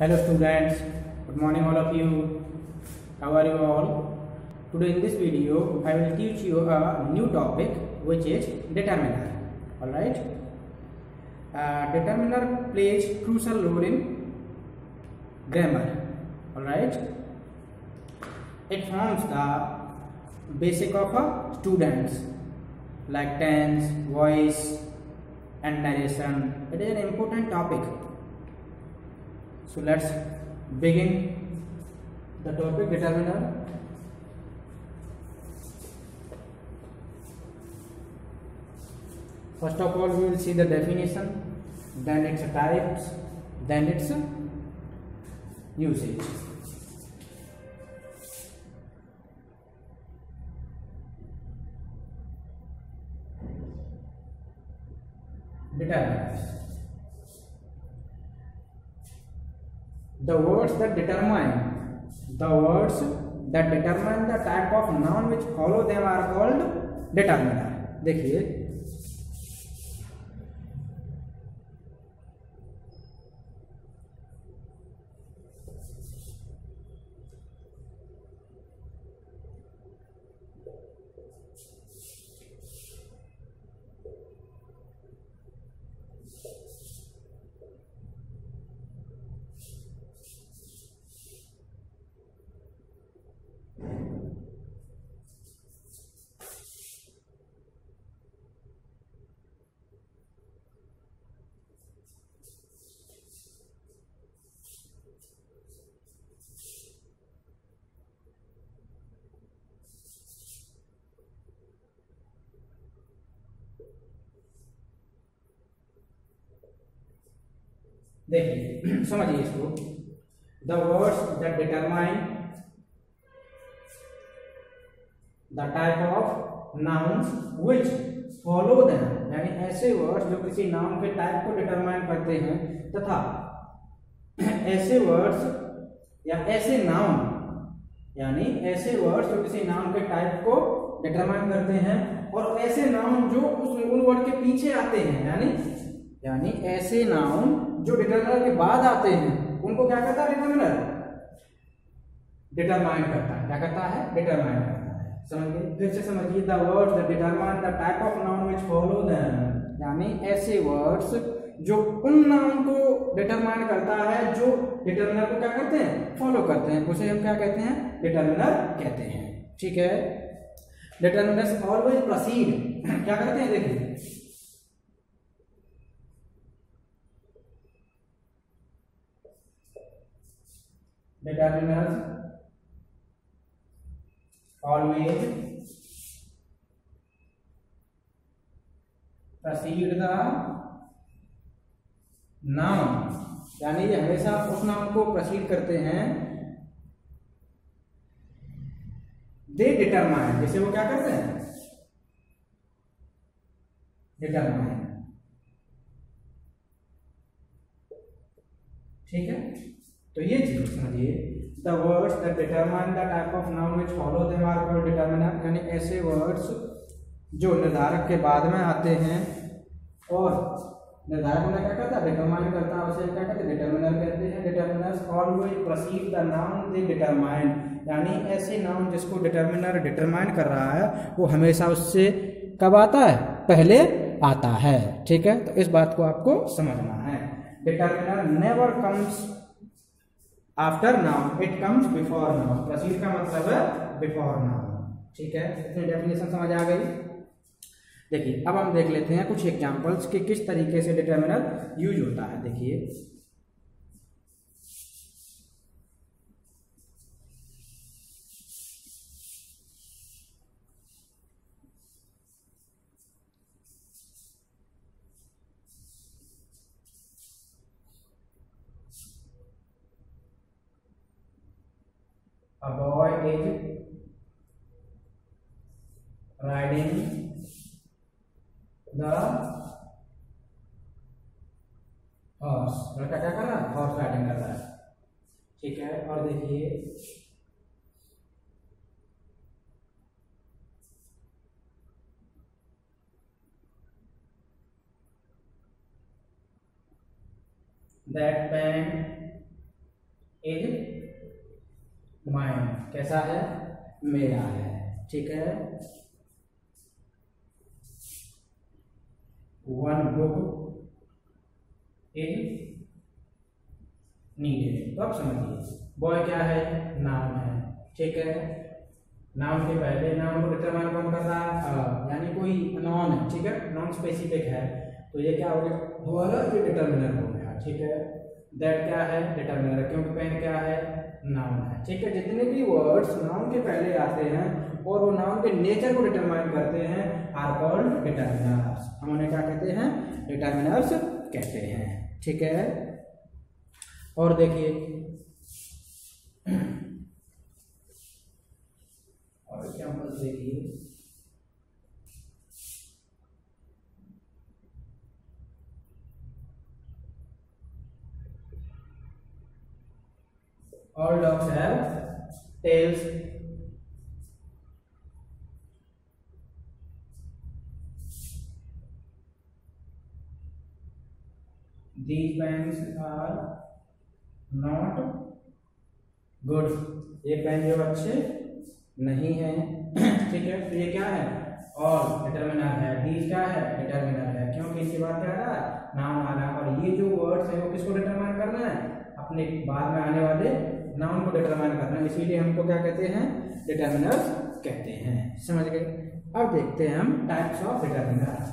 Hello students, good morning all of you. How are you all? Today in this video I will teach you a new topic which is determiner. Alright. Determiner plays crucial role in grammar. Alright. It forms the basic of a students like tense, voice and narration. It is an important topic. So let's begin the topic determiner. First of all, we will see the definition, then its types, then its usage. Determiners. The words that determine the type of noun which follow them are called determiner. देखिए देखिए समझिए इसको. The words that determine the type of nouns which follow them, यानी ऐसे words जो किसी noun के type को डिटरमाइन करते हैं तथा ऐसे वर्ड्स या ऐसे नाउन यानी ऐसे वर्ड्स जो किसी नाउन के टाइप को डिटरमाइन करते हैं और ऐसे नाउन जो उन वर्ड के पीछे आते हैं यानी ऐसे नाउन जो डिटरमिनर के बाद आते हैं उनको क्या करता है डिटरमिनर डिटरमाइन करता है. क्या करता है? डिटरमाइन करता है. समझिए फिर से समझिए. The words that determine the type of noun which follow them, यानी ऐसे वर्ड्स जो उन नाउन को डिटरमाइन करता है जो डिटरमिनर को क्या करते हैं? फॉलो करते हैं. उसे हम क्या कहते हैं? डिटरमिनर कहते हैं. ठीक है. डिटरमिनर्स ऑलवेज प्रोसीड क्या करते हैं? देखिए determiners always precede the noun, यानी ये हमेशा उस नाउन को प्रोसीड करते हैं. दे डिटरमाइन, जैसे वो क्या करते हैं? डिटरमाइन. ठीक है. तो ये चीज समझिए. The words that determine the type of noun which follow them are called determiner, यानी ऐसे वर्ड्स जो निर्धारक के बाद में आते हैं और निर्धारक में क्या करता है? डिटरमाइन करता है. उसे क्या कहते हैं? डिटरमिनर कहते हैं. Determiners always proceed the noun they determine, यानी ऐसे नाउन जिसको डिटरमिनर डिटरमाइन कर रहा है वो हमेशा उससे कब आता है? पहले आता है. ठीक है. तो इस बात को आपको समझना है. Determiner never comes after noun, it comes before noun. Proceed का मतलब है बिफोर नाउन. ठीक है. इतनी डेफिनेशन समझ आ गई. देखिए अब हम देख लेते हैं कुछ एग्जांपल्स कि किस तरीके से डिटरमिनर यूज होता है. देखिए a boy is riding the horse. लड़का क्या कर रहा है? हॉर्स राइडिंग कर रहा है. ठीक है. और देखिए that pen इज माइन, कैसा है, मेरा है, ठीक है। वन बुक इज नीडेड, तो आप समझिए बॉय क्या है, नाउन है, ठीक है। नाउन के पहले नाउन को डिटरमाइन कौन कर रहा है, यानी कोई नॉन है, ठीक है, नॉन स्पेसिफिक है, तो ये क्या हो गया, वाला ये डिटरमिनर हो गया, ठीक है। दैट क्या है, डिटरमिनर है, क्योंकि पेन क्या है, नाउन है, ठीक है। जितने भी वर्ड्स नाउन के पहले आते हैं और वो नाउन के नेचर को डिटरमाइन करते हैं आर कॉल्ड डिटरमिनर्स, हम उन्हें क्या कहते हैं, डिटरमिनर्स कहते हैं, ठीक है। और देखिए और एग्जांपल देखिए, all dogs have tails, these pens are not good, ये पेन जो अच्छे नहीं है, ठीक है। तो ये क्या है, और डिटरमिनर है, these क्या है, डिटरमिनर है, क्योंकि इसके बाद क्या आ रहा है, नाउन आ रहा है, और ये जो वर्ड्स है वो किसको डिटरमाइन करना है, अपने बाद में आने वाले नाउन को डिटरमाइन करना है, इसीलिए हमको क्या कहते हैं, डिटरमिनर्स कहते हैं, समझ गए। अब देखते हैं हम types of determiners.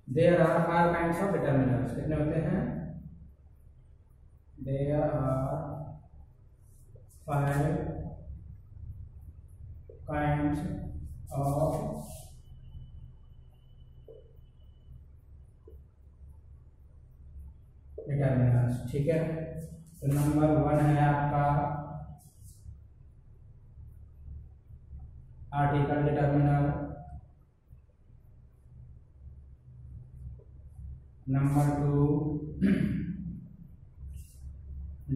There are 5 kinds of determinants, कितने होते हैं, there are 5 kinds of determinants, ठीक है। तो नंबर 1 है आपका article determiner, number 2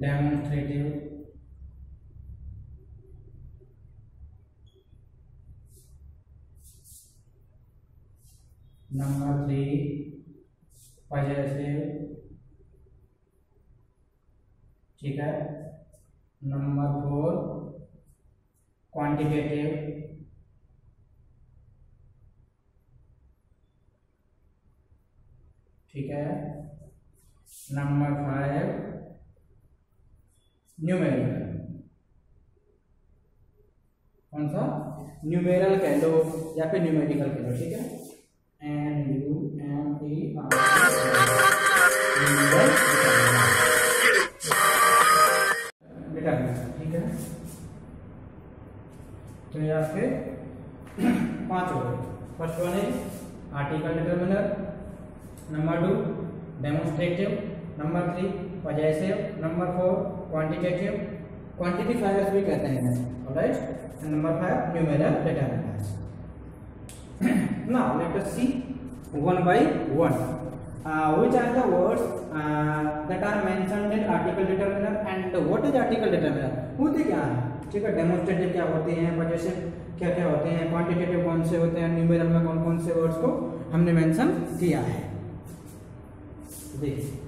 demonstrative, number 3 possessive, ठीक है। नंबर 4 क्वांटिटेटिव, ठीक है। नंबर 5 न्यूमेरिकल, कौन सा, न्यूमेरल कह लो या फिर न्यूमेरिकल कह लो, ठीक है। NUMERICAL, ठीक है। तो ये आपके 5 हो गए। फर्स्ट वन है article determiner, number 2 demonstrative, number 3 possessive, number 4 quantitative, quantifiers भी कहते हैं, alright, and number 5 numeral determiners. Now let us see one by one which are the words that are mentioned in article determiner and what is article determiner, होते क्या है, ठीक है। Demonstrative क्या होते हैं, पजेसिव क्या क्या होते हैं, क्वांटिटेटिव कौन से होते हैं, न्यूमेरल में कौन कौन से वर्ड्स को हमने मेंशन किया है, देखिए।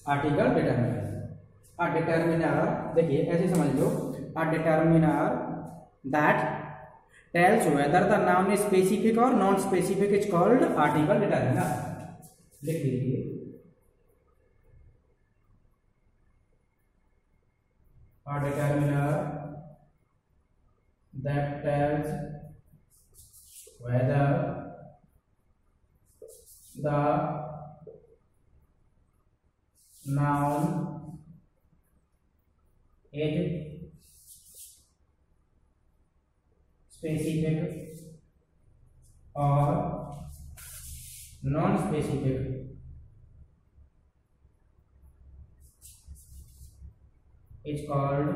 आर्टिकल डिटरमिनर, अ डिटरमिनर, देखिए ऐसे समझ लो, a determiner that tells whether the noun is specific और non specific is called article determiner, लिख लीजिए। A determiner that tells whether the noun as specific और non specific is called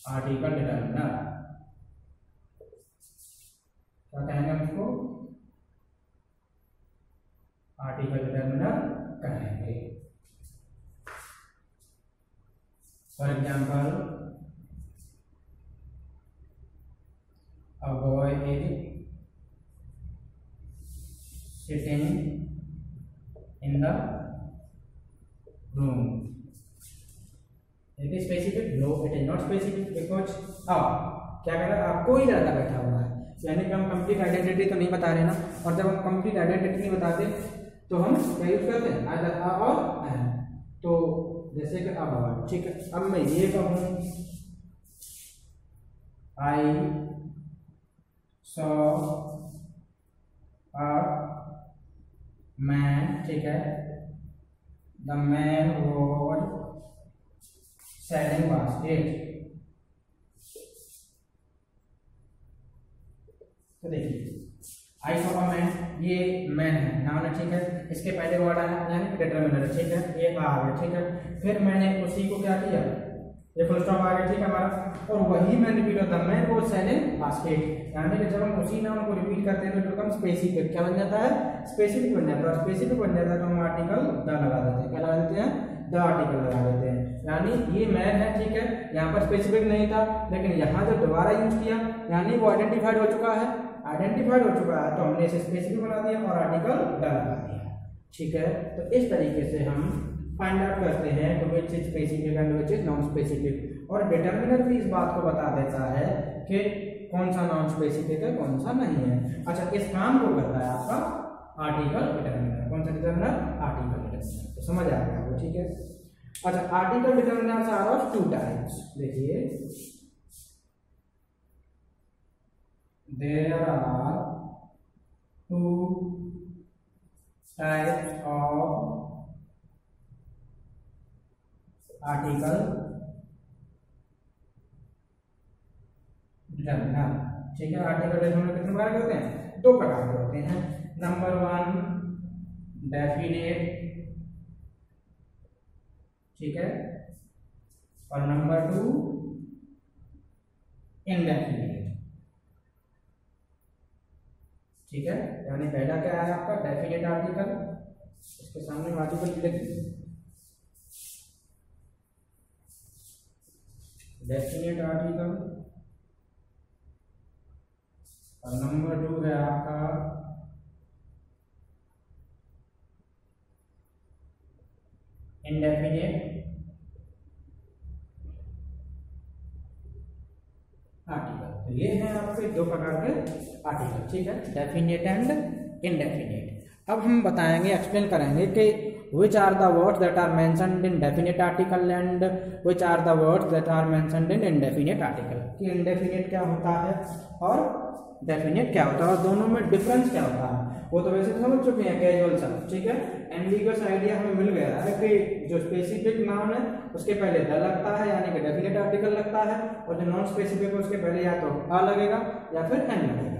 article determiner. क्या कहेंगे उसको? आर्टिकल डिटरमिनर कहेंगे। For example, a boy is sitting in the room. It is specific? No, it is not specific because क्या कह रहा है? आप कोई लड़का बैठा हुआ है, यानी कि हम कंप्लीट आइडेंटिटी तो नहीं बता रहे ना। और जब हम कंप्लीट आइडेंटिटी नहीं बताते तो हम क्या यूज करते हैं? आइदर आ और एन। तो जैसे कि अब, ठीक है, अब मैं ये कहूँ आई सॉ अ मैन, ठीक है, the man was selling basket. तो देखिए, आई सॉ अ मैन, ये मैन है, नाउन है, ठीक है, इसके पहले वर्ड आया यानी कि डिटरमिनर है, ठीक है, ये आ गया, ठीक है। फिर मैंने उसी को क्या किया, ये फुल स्टॉप आ गया, ठीक है हमारा। और वही मैं रिपीट होता है, मैन वाज सेलिंग बास्केट, यानी कि जब हम उसी नाउन को रिपीट करते हैं तो बिकम स्पेसिफिक। क्या बन जाता है? स्पेसिफिक बन जाता है। और स्पेसिफिक बन जाता है तो हम आर्टिकल द लगा देते हैं। क्या लगा देते हैं? द आर्टिकल लगा देते हैं। यानी ये मैन है, ठीक है, यहाँ पर स्पेसिफिक नहीं था, लेकिन यहाँ जब दोबारा यूज किया यानी वो आइडेंटिफाइड हो चुका है, आइडेंटिफाइड हो चुका है तो हमने इसे स्पेसिफिक बना दिया और आर्टिकल द लगा दिया, ठीक है। तो इस तरीके से हम फाइंड आउट करते हैं कि which is specific and which is non specific. और डिटरमिनर भी इस बात को बता देता है कि कौन सा नॉन स्पेसिफिक है, कौन सा नहीं है। अच्छा, इस काम को करता है आपका आर्टिकल डिटरमिनर। कौन सा डिटरमिनर? Article determiner. तो समझ आ गया वो, ठीक है। अच्छा, article determiners are of two types. देखिए, there are two types of article determiner, ठीक है। आर्टिकल डिटरमिनर कितने प्रकार के होते हैं? दो प्रकार के होते हैं। नंबर वन, डेफिनेट, ठीक है, और नंबर टू, इनडेफिनेट, ठीक है। यानी पहला क्या है आपका? डेफिनेट आर्टिकल, इसके सामने आर्टिकल लिख दीजिए, डेफिनेट आर्टिकल। और नंबर टू है आपका इनडेफिनेट आर्टिकल। तो ये हैं आपके दो प्रकार के आर्टिकल, ठीक है, डेफिनेट एंड इनडेफिनेट। अब हम बताएंगे, एक्सप्लेन करेंगे कि which are the words that are mentioned in definite article and which are the words that are mentioned in indefinite article। कि indefinite क्या होता है और डेफिनेट क्या होता है और दोनों में डिफरेंस क्या होता है, वो तो वैसे समझ चुके हैं कैजुअल सा, ठीक है। एम्बिगुअस आइडिया हमें मिल गया है कि जो स्पेसिफिक नाउन है उसके पहले द लगता है यानी कि डेफिनेट आर्टिकल लगता है, और जो नॉन स्पेसिफिक है उसके पहले या तो आ लगेगा या फिर एन लगेगा।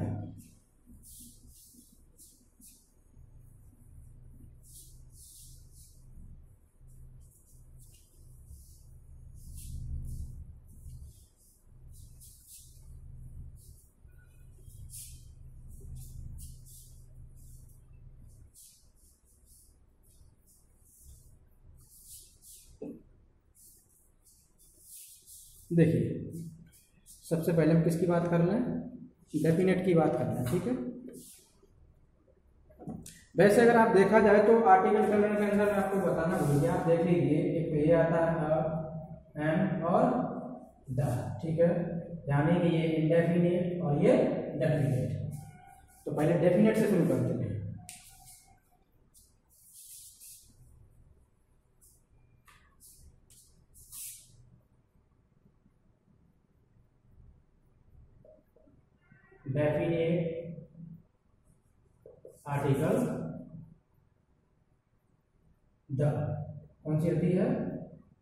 देखिए, सबसे पहले हम किसकी बात कर रहे हैं? डेफिनेट की बात कर रहे हैं, ठीक है। वैसे अगर आप देखा जाए तो आर्टिकल डिटरमिनर के अंदर मैं आपको बताना भूल गया, आप देख लीजिए, एक तो ये आता है एम और द, ठीक है, यानी कि ये इंडेफिनेट और ये डेफिनेट। तो पहले डेफिनेट से शुरू करते हैं। डेफिनेट आर्टिकल द, कौन सी होती है?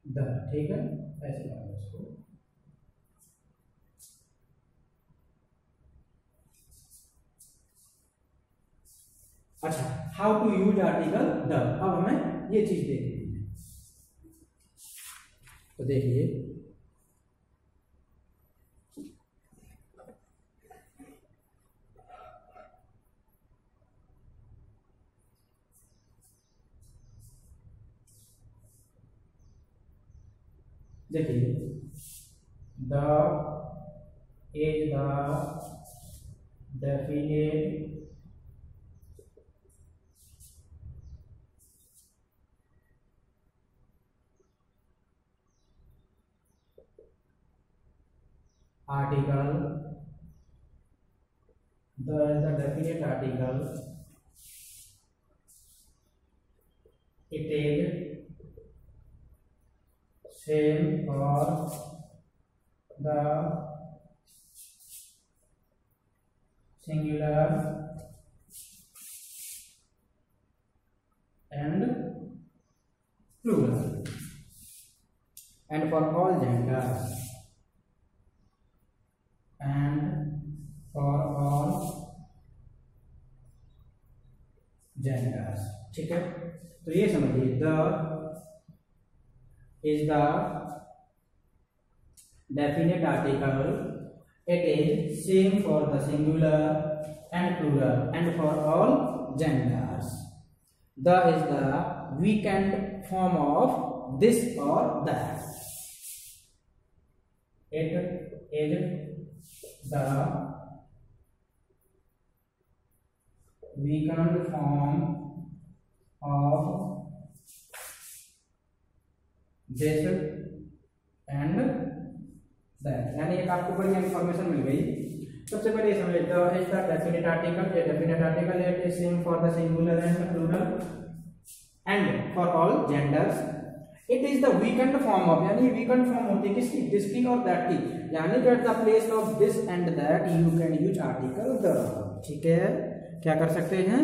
द, ठीक है। ऐसे करेंगे इसको। अच्छा, how to use article the, अब हमें ये चीज देखनी है। तो देखिए, देखिए the is the definite article, the is the definite article, it is same for the singular and plural and for all genders and for all genders। ठीक है, तो ये समझिए, the is the definite article, it is same for the singular and plural and for all genders। The is the weakened form of this और that. It is the weakened form of this and that, यानी एक आपको बड़ी information मिल गई। सबसे पहले ये समझ लो, is the definite article, a definite article it is same for the singular and plural and for all genders. It is the weakened form of, यानी वीकेंड फॉर्म होती है किसकी, दिस की और दैट की, यानी कि at the place of this and that you can use article the. ठीक है, क्या कर सकते हैं,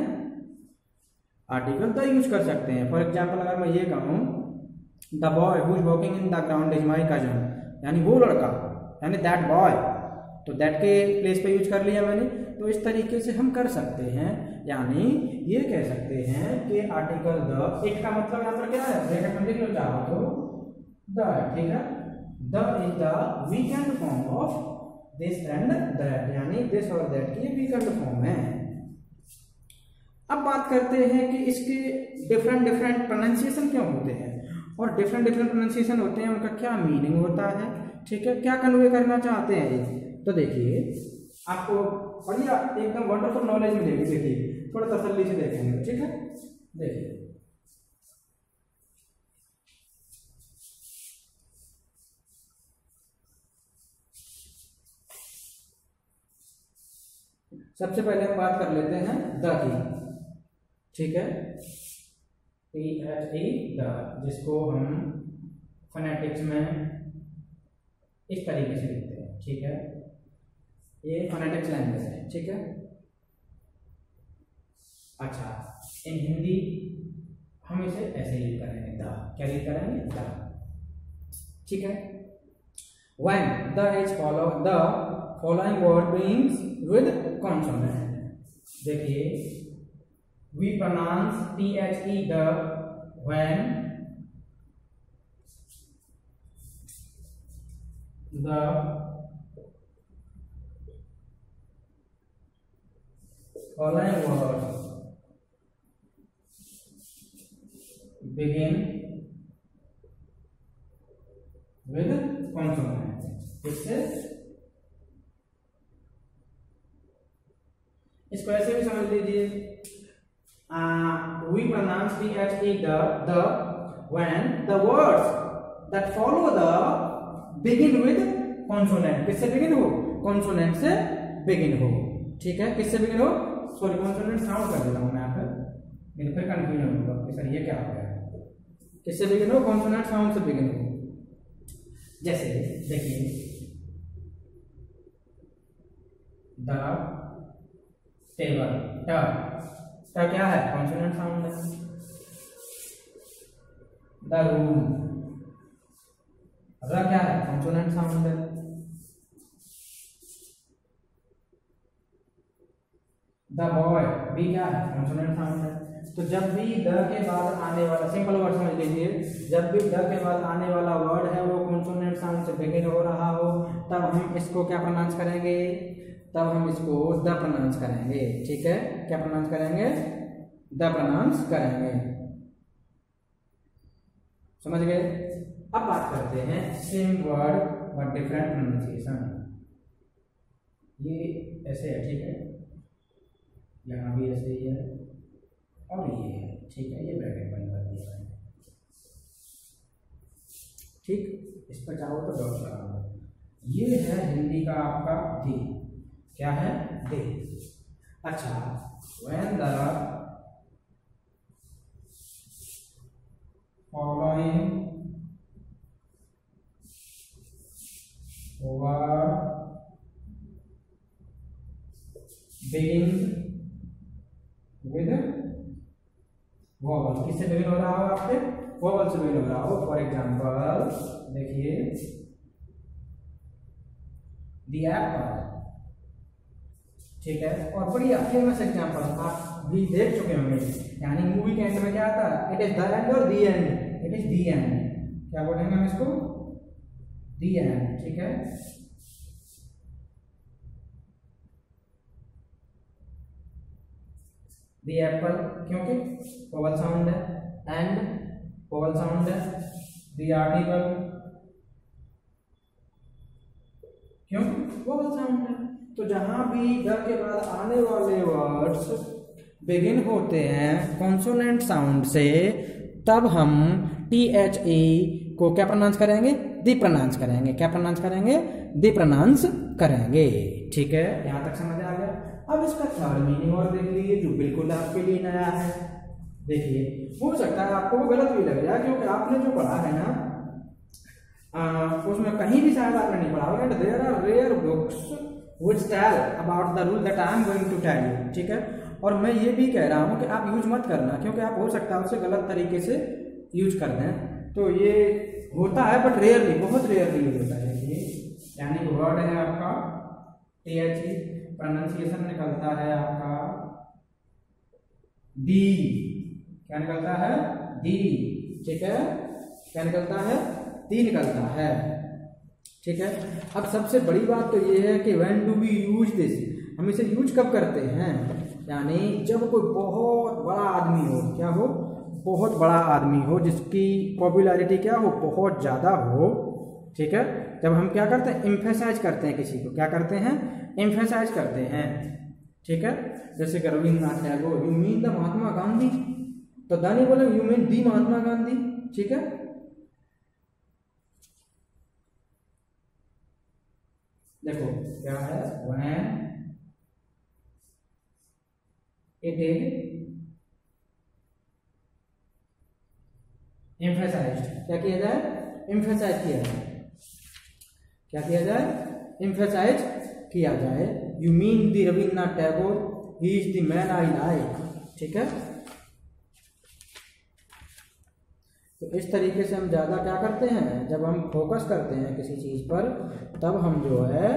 आर्टिकल द यूज कर सकते हैं। फॉर एग्जाम्पल अगर मैं ये कहूँ the boy who is walking in the ground is my cousin, यानी वो लड़का, यानी दैट बॉय, तो दैट के प्लेस पे यूज कर लिया मैंने। तो इस तरीके से हम कर सकते हैं, यानी ये कह सकते हैं कि आर्टिकल द, इट का मतलब यहाँ पर क्या है, ब्रैकेट में लिख लो चाहो तो द, ठीक है, the is the weakened form of this and that, यानी दिस और दैट की वीकेंड फॉर्म है। अब बात करते हैं कि इसके डिफरेंट डिफरेंट प्रोनाउंसिएशन क्यों होते हैं, और डिफरेंट डिफरेंट प्रोनाउंसिएशन होते हैं, उनका क्या मीनिंग होता है, ठीक है, क्या कन्वे करना चाहते हैं ये। तो देखिए, आपको बढ़िया एकदम वंडरफुल नॉलेज मिलेगी। देखिए, थोड़ा तसल्ली से देखेंगे, ठीक है। देखिए, सबसे पहले हम बात कर लेते हैं द की, ठीक है, THE द, जिसको हम फोनेटिक्स में इस तरीके से लिखते हैं, ठीक है, ये फोनेटिक्स लैंग्वेज है, ठीक है। अच्छा, इन हिंदी हम इसे ऐसे लिख करेंगे द, क्या लिख करेंगे द, ठीक है। When the is follow, the following word begins with consonant। देखिए, we pronounce THE the when the following words begin with consonant। इससे इसको ऐसे भी समझ लीजिए, we pronounce THE the when the words that follow the begin with consonant। किससे begin हो, consonant से begin हो, ठीक है, किससे begin हो, सॉरी कॉन्सोनेंट साउंड कर देता हूं मैं यहाँ पर, मेरे फिर कंफ्यूजन होगा कि सर ये क्या हो गया। किससे बिगिन हो, कॉन्सोनेंट साउंड से बिगिन हो। जैसे देखिए, द टेबल, ट क्या है, कॉन्सोनेंट साउंड है। द रूम, र क्या है, कॉन्सोनेंट साउंड है। द बॉय, बी क्या है, कॉन्सोनेंट साउंड है। तो जब भी द के बाद आने वाला, सिंपल वर्ड समझ लीजिए, जब भी द के बाद आने वाला वर्ड है वो कॉन्सोनेंट साउंड से बिगिन हो रहा हो, तब हम इसको क्या प्रोनाउंस करेंगे, तब हम इसको द प्रोनाउंस करेंगे। ठीक है, क्या प्रोनाउंस करेंगे, द प्रोनाउंस करेंगे। समझ गए। अब बात करते हैं same word but different pronunciation. ये ऐसे है, ठीक है, यहाँ भी ऐसे ही है और ये है, ठीक है, ये ब्रैकेट बंद कर दिया है। ठीक, इस पर चाहो तो डॉट लगा दो। ये है हिंदी का आपका दी, क्या है, दे। अच्छा, when the following word begin with vowel, किससे बिगिन हो रहा हो, आपके वॉवल से बिगिन हो रहा हो। फॉर एग्जाम्पल देखिए, द एप्पल, ठीक है, और बड़ी फेमस एग्जाम्पल आप भी देख चुके होंगे, यानी मूवी के एंड में क्या आता है, इट इज द एंड और the end, it is the end, क्या बोलेंगे हम इसको, दी एंड। ठीक है, दी एप्पल क्योंकि वोवल साउंड है, एंड वोवल साउंड है, दी आर्टिकल क्यों, वोवल साउंड है। तो जहां भी द के बाद आने वाले वर्ड्स बिगिन होते हैं कॉन्सोनेंट साउंड से, तब हम THE को क्या प्रोनाउंस करेंगे, दी प्रोनाउंस करेंगे। क्या प्रोनाउंस करेंगे, दी प्रोनाउंस करेंगे। ठीक है, यहां तक समझ आ गया। अब इसका थर्ड मीनिंग और देख लीजिए, जो बिल्कुल आपके लिए नया है। देखिए, हो सकता है आपको वो गलत भी लग जाए, क्योंकि आपने जो पढ़ा है ना, उसमें कहीं भी शायद आपने नहीं पढ़ा होगा। There are rare books which tell about the rule that I am going to tell you. ठीक है, और मैं ये भी कह रहा हूँ कि आप यूज मत करना, क्योंकि आप हो सकता है उसे गलत तरीके से यूज कर दें। तो ये होता है, बट रेयरली, बहुत रेयरली यूज होता है। देखिए, यानी वर्ड है आपका THE, प्रोनाउंसिएशन निकलता है आपका दी, क्या निकलता है, दी। ठीक है, क्या निकलता है, दी निकलता है। ठीक है, अब सबसे बड़ी बात तो ये है कि when do we use this, हम इसे यूज कब करते हैं, यानी जब कोई बहुत बड़ा आदमी हो, क्या हो, बहुत बड़ा आदमी हो, जिसकी पॉपुलैरिटी क्या हो, बहुत ज़्यादा हो। ठीक है, जब हम क्या करते हैं, एम्फेसाइज करते हैं किसी को, क्या करते हैं, एम्फेसाइज करते हैं। ठीक है, जैसे कि Rabindranath Tagore, you mean the Mahatma Gandhi, तो द नहीं बोले, you mean the Mahatma Gandhi. ठीक है, देखो क्या है, व्हेन इट इज एम्फेसाइज्ड, क्या किया जाए, एम्फेसाइज किया जाए, क्या किया जाए, एम्फेसाइज किया जाए। You mean the Rabindranath Tagore, he is the man I like. ठीक है, तो इस तरीके से हम ज़्यादा क्या करते हैं, जब हम फोकस करते हैं किसी चीज़ पर, तब हम जो है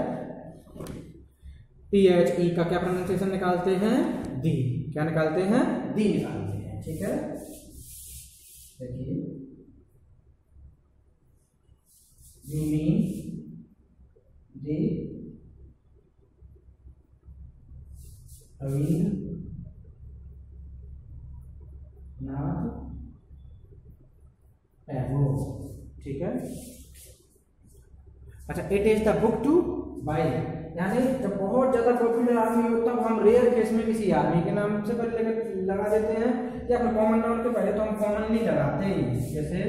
THE का क्या प्रोनाउंसिएशन निकालते हैं, दी। क्या निकालते हैं, दी निकालते हैं। ठीक है, देखिए, you mean the Rabindranath Tagore. ठीक है, अच्छा, it is the book to buy, यानी जब बहुत ज्यादा पॉपुलर आदमी हो, तब हम रेयर केस में किसी आदमी के नाम से पहले लगा देते हैं, या फिर कॉमन नाउन के पहले तो हम कॉमनली लगाते ही, जैसे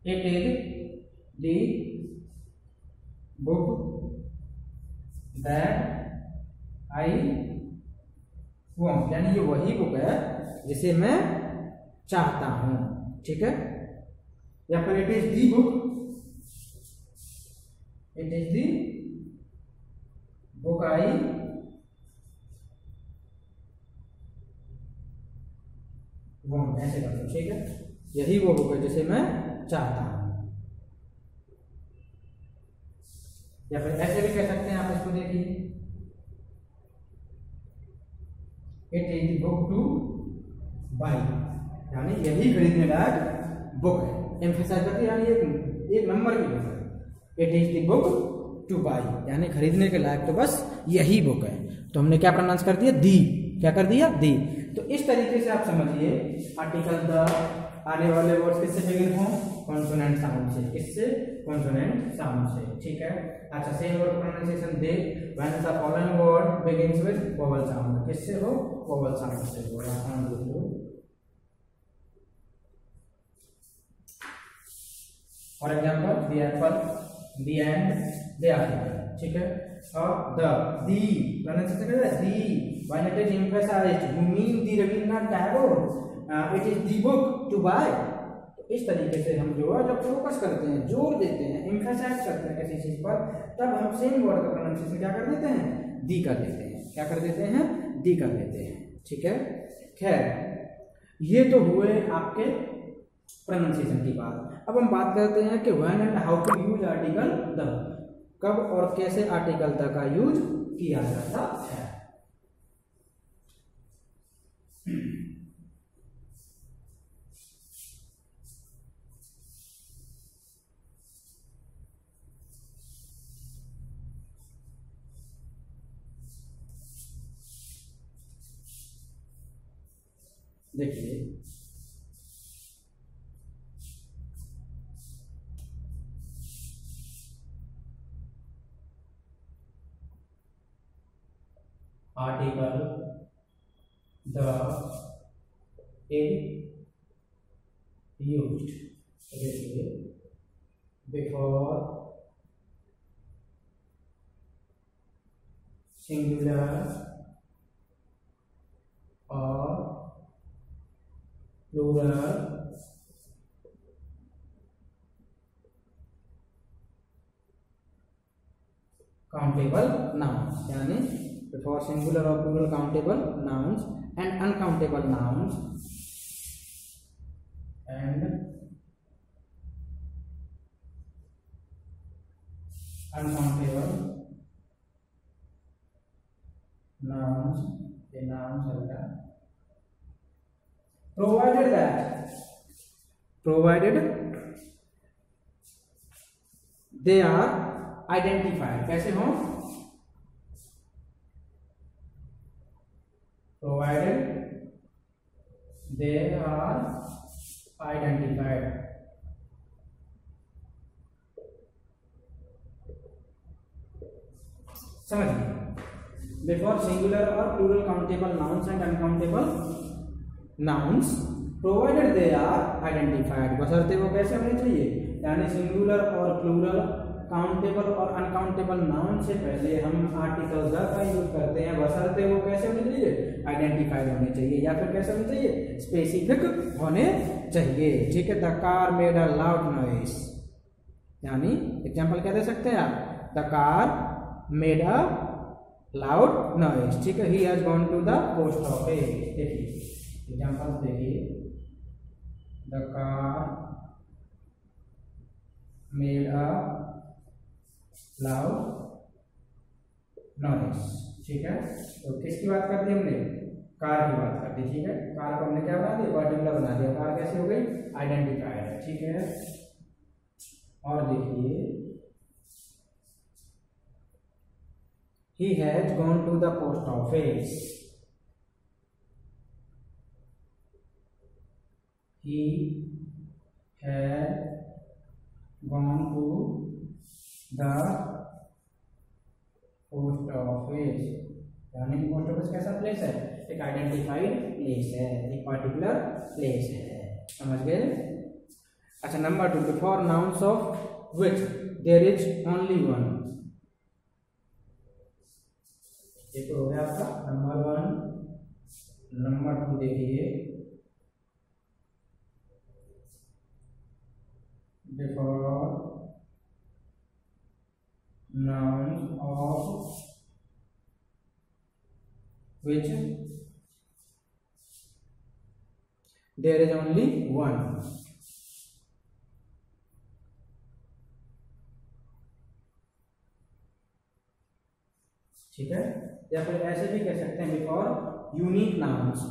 it is the book that I want, यानी ये वही बुक है जिसे मैं चाहता हूं। ठीक है, या फिर it is the book, it is the book I want, ऐसे कर दो। ठीक है, यही वो बुक है जिसे मैं चाहता हूं। या फिर ऐसे भी कह सकते हैं आप इसको, देखिए it is the book two by, यानी यही खरीदने लायक बुक है। एम्फेसाइज करके यानी एक नंबर की बुक है। It is the book two by, यानी खरीदने के लायक तो बस यही बुक है। तो हमने क्या प्रोनाउंस कर दिया, दी। क्या कर दिया, दी। तो इस तरीके से आप समझिए आर्टिकल द आने वाले वर्ड्स किससे बिगिन हो, कॉन्सोनेंट साउंड से। किससे, कॉन्सोनेंट साउंड से, ठीक है। अच्छा, same word pronunciation they when the following word begins with vowel sound. किससे हो, वोवेल साउंड से हो। आसान लिख लो, for example the apple, the end, the article, ठीक है। और दी प्रोनाउंसिएशन कैसा है, the when it is emphasized, you mean the Rabindranath Tagore, it is the book to buy. तो इस तरीके से हम जो है जब फोकस करते हैं, जोर देते हैं, एम्फसाइज करते हैं किसी चीज पर, तब हम सेम वर्ड का प्रोनाउंसिएशन क्या कर देते हैं, दी कर देते हैं। क्या कर देते हैं, दी कर देते हैं, ठीक है। खैर, ये तो हुए आपके प्रोनाउंसिएशन की बात। अब हम बात करते हैं कि when and how to use article the, कब और कैसे आर्टिकल द का यूज किया जाता है। देखिए, आर्टिकल द इज यूज्ड, देखिए, बिफोर सिंगुलर और प्लूरल काउंटेबल नाउन्स, यानी बिफोर सिंगुलर और plural countable nouns and uncountable nouns and uncountable nouns, the nouns are the provided they are identified। कैसे हो, provided they are identified। समझिए, before singular और plural countable nouns and uncountable nouns provided they are identified, बशर्ते वो कैसे होने चाहिए, यानी सिंगुलर और प्लूरल काउंटेबल और अनकाउंटेबल नाउन से पहले हम आर्टिकल द का यूज करते हैं, बशर्ते वो कैसे होने चाहिए, आइडेंटिफाइड होने चाहिए, या फिर कैसे होने चाहिए, स्पेसिफिक होने चाहिए, ठीक है। The car made a loud noise, यानी एग्जांपल क्या दे सकते हैं आप, the car made a loud noise, ठीक है। He has gone to the post office, देखिए एग्जांपल देखिए, the car made a loud noise, ठीक है। तो किसकी बात कर दी हमने, कार की बात कर दी, ठीक है। कार को हमने क्या बना दिया, पर्टिकुलर बना दिया, कार कैसे हो गई, आइडेंटिफाइड है, ठीक है। और देखिए, he has gone to the post office, he had gone to the post office, यानी कि पोस्ट ऑफिस कैसा प्लेस है, एक आइडेंटिफाइड प्लेस है, एक पर्टिकुलर प्लेस है, समझ गए। अच्छा, number 2, before nouns of which there is only one, ये तो हो गया आपका नंबर 1। नंबर 2 देखिए, before nouns of which there is only one, ठीक है, या फिर ऐसे भी कह सकते हैं बिफोर यूनिक नाउन्स,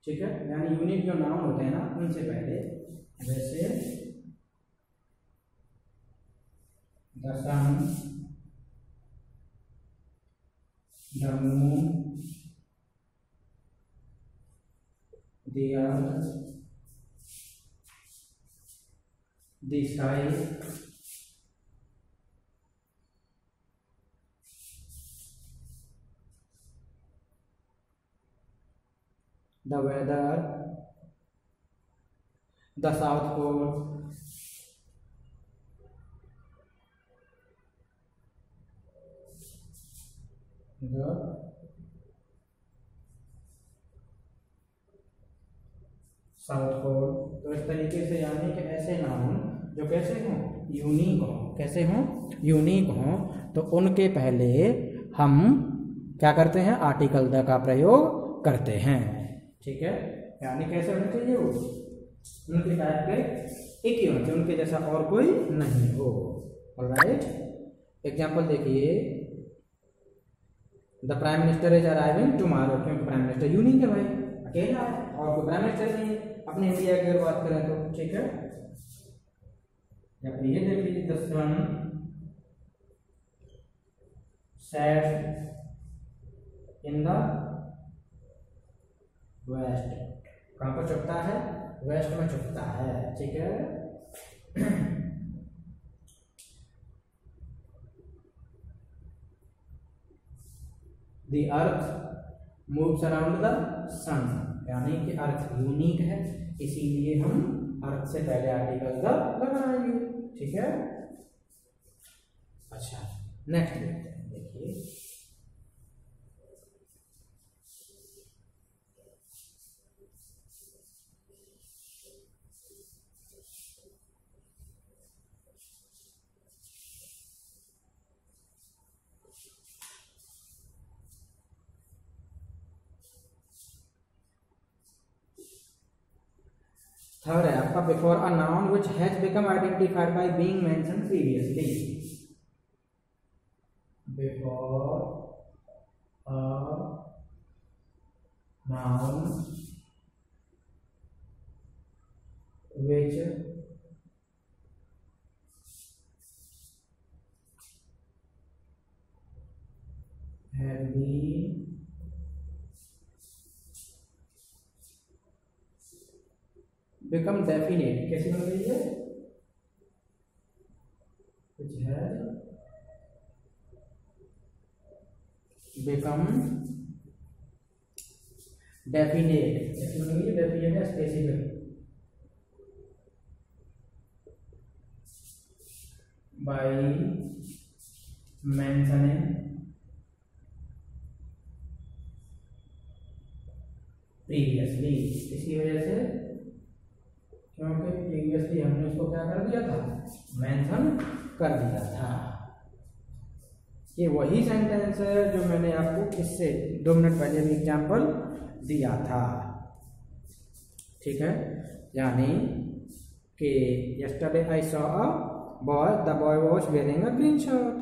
ठीक है, यानी यूनिक जो नाउन होते हैं ना उनसे पहले, जैसे the sun, the moon, the earth, the sky, the weather, the South Pole, the South Pole. तो इस तरीके से यानी कि ऐसे नाउन जो कैसे हों, यूनिक हों, कैसे हों, यूनिक हों, तो उनके पहले हम क्या करते हैं, आर्टिकल द का प्रयोग करते हैं, ठीक है। यानी कैसे होने चाहिए वो, उनके टाइप के एक ही होने चाहिए, उनके जैसा और कोई नहीं हो। ऑलराइट, एग्जाम्पल देखिए, the prime minister is arriving tomorrow, क्योंकि प्राइम मिनिस्टर यूनिक है भाई, अकेला है और कोई प्राइम मिनिस्टर नहीं है अपने इंडिया की अगर बात करें तो, ठीक है। या फिर ये देख लीजिए, the sun sets in the west, कहाँ पर छुपता है, वेस्ट में छुपता है, ठीक है। The earth moves around the sun, यानी कि अर्थ यूनिक है, इसीलिए हम अर्थ से पहले आर्टिकल द लगाएंगे, ठीक है। अच्छा, नेक्स्ट देखते हैं, देखिए थर्ड है आपका, before a noun which has become identified by being mentioned previously, before a noun which has been become definite, कैसे बन गई है, which has become definite, कैसे बन गई है, डेफिनेट है स्पेसिफिक, by mentioning previously, इसकी वजह से, क्योंकि प्रीवियसली हमने उसको क्या कर दिया था, मेंशन कर दिया था। ये वही सेंटेंस है जो मैंने आपको इससे 2 मिनट पहले भी एग्जाम्पल दिया था, ठीक है। यानी कि yesterday I saw a boy, the boy was wearing a green shirt,